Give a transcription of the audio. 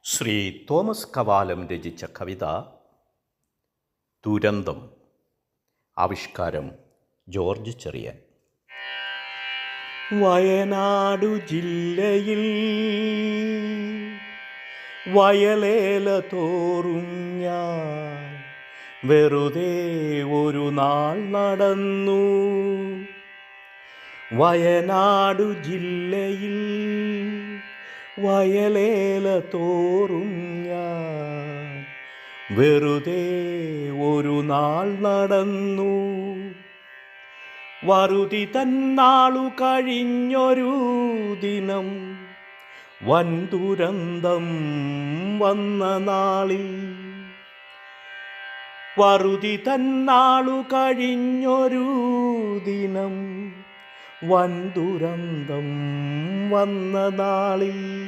Shri Thomas Kavalam രചിച്ച കവിത ദുരന്തം. ആവിഷ്കാരം ജോർജ് ചെറിയാൻ. വയനാടു ജില്ലയിൽ വയലേല തോറും ഞാൻ വെറുതെ ഒരു നാൾ നടന്നു. വയനാടു ജില്ലയിൽ വയലേല തോറും ഞാൻ വെറുതെ ഒരു നാൾ നടന്നു. വറുതി തന്നാളു കഴിഞ്ഞൊരു ദിനം വൻദുരന്തം വന്ന നാളിൽ. വറുതി തന്നാളു കഴിഞ്ഞൊരു ദിനം വൻദുരന്തം വന്ന നാളിൽ